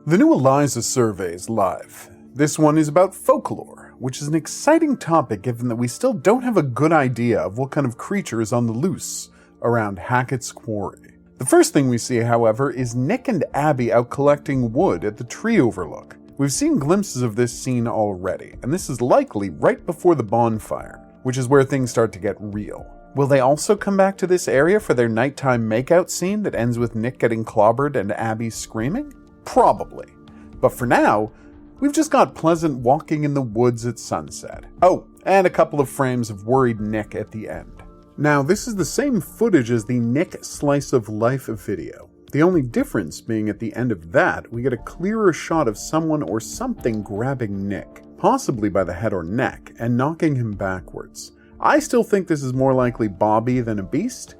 The new Eliza survey is live. This one is about folklore, which is an exciting topic given that we still don't have a good idea of what kind of creature is on the loose around Hackett's Quarry. The first thing we see, however, is Nick and Abby out collecting wood at the tree overlook. We've seen glimpses of this scene already, and this is likely right before the bonfire, which is where things start to get real. Will they also come back to this area for their nighttime makeout scene that ends with Nick getting clobbered and Abby screaming? Probably. But for now, we've just got Pleasant walking in the woods at sunset. Oh, and a couple of frames of worried Nick at the end. Now, this is the same footage as the Nick Slice of Life video. The only difference being at the end of that, we get a clearer shot of someone or something grabbing Nick, possibly by the head or neck, and knocking him backwards. I still think this is more likely Bobby than a beast,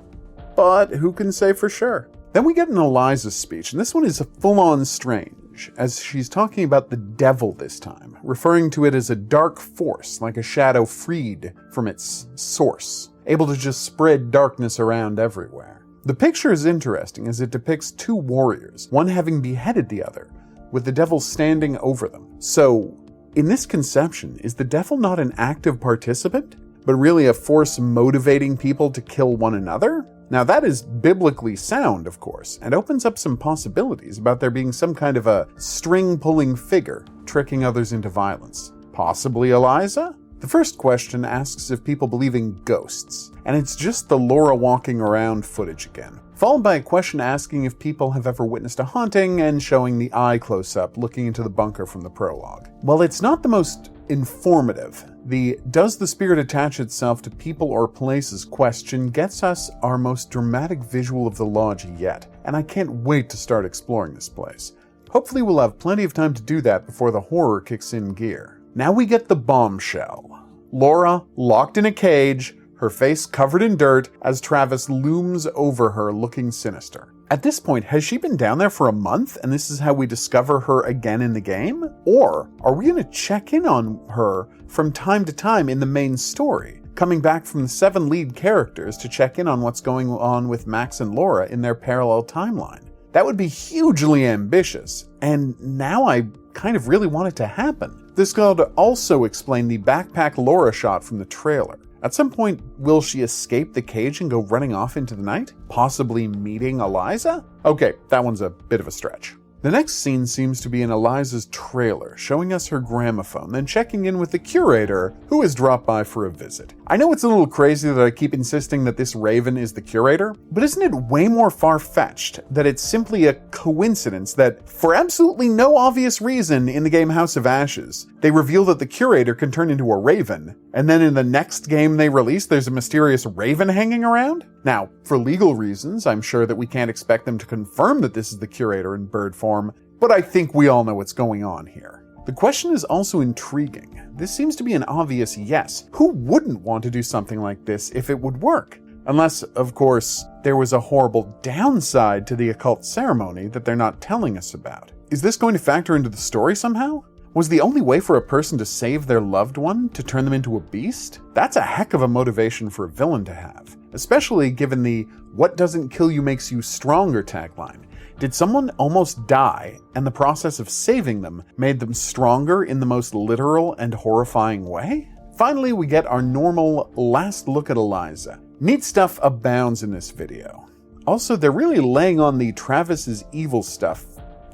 but who can say for sure? Then we get an Eliza speech, and this one is full-on strange, as she's talking about the devil this time, referring to it as a dark force, like a shadow freed from its source, able to just spread darkness around everywhere. The picture is interesting as it depicts two warriors, one having beheaded the other, with the devil standing over them. So, in this conception, is the devil not an active participant, but really a force motivating people to kill one another? Now that is biblically sound, of course, and opens up some possibilities about there being some kind of a string-pulling figure tricking others into violence. Possibly Eliza? The first question asks if people believe in ghosts, and it's just the Laura walking around footage again, followed by a question asking if people have ever witnessed a haunting and showing the eye close-up looking into the bunker from the prologue. While it's not the most informative, the "does the spirit attach itself to people or places" question gets us our most dramatic visual of the lodge yet, and I can't wait to start exploring this place. Hopefully we'll have plenty of time to do that before the horror kicks in gear. Now we get the bombshell. Laura locked in a cage, her face covered in dirt as Travis looms over her looking sinister. At this point, has she been down there for a month and this is how we discover her again in the game? Or are we going to check in on her from time to time in the main story, coming back from the 7 lead characters to check in on what's going on with Max and Laura in their parallel timeline? That would be hugely ambitious, and now I kind of really want it to happen. This could also explain the backpack Laura shot from the trailer. At some point, will she escape the cage and go running off into the night? Possibly meeting Eliza? Okay, that one's a bit of a stretch. The next scene seems to be in Eliza's trailer, showing us her gramophone, then checking in with the curator, who has dropped by for a visit. I know it's a little crazy that I keep insisting that this Raven is the curator, but isn't it way more far-fetched that it's simply a coincidence that, for absolutely no obvious reason in the game House of Ashes, they reveal that the curator can turn into a raven, and then in the next game they release there's a mysterious raven hanging around? Now, for legal reasons, I'm sure that we can't expect them to confirm that this is the curator in bird form, but I think we all know what's going on here. The question is also intriguing. This seems to be an obvious yes. Who wouldn't want to do something like this if it would work? Unless, of course, there was a horrible downside to the occult ceremony that they're not telling us about. Is this going to factor into the story somehow? Was the only way for a person to save their loved one to turn them into a beast? That's a heck of a motivation for a villain to have, especially given the "what doesn't kill you makes you stronger" tagline. Did someone almost die, and the process of saving them made them stronger in the most literal and horrifying way? Finally, we get our normal last look at Eliza. Neat stuff abounds in this video. Also, they're really laying on the Travis's evil stuff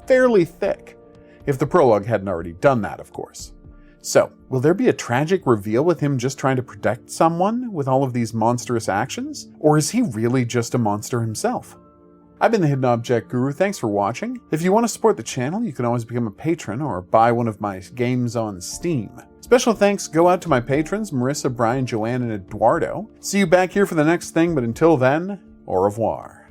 fairly thick. If the prologue hadn't already done that, of course. So, will there be a tragic reveal with him just trying to protect someone with all of these monstrous actions? Or is he really just a monster himself? I've been the Hidden Object Guru, thanks for watching. If you want to support the channel, you can always become a patron or buy one of my games on Steam. Special thanks go out to my patrons, Marissa, Brian, Joanne, and Eduardo. See you back here for the next thing, but until then, au revoir.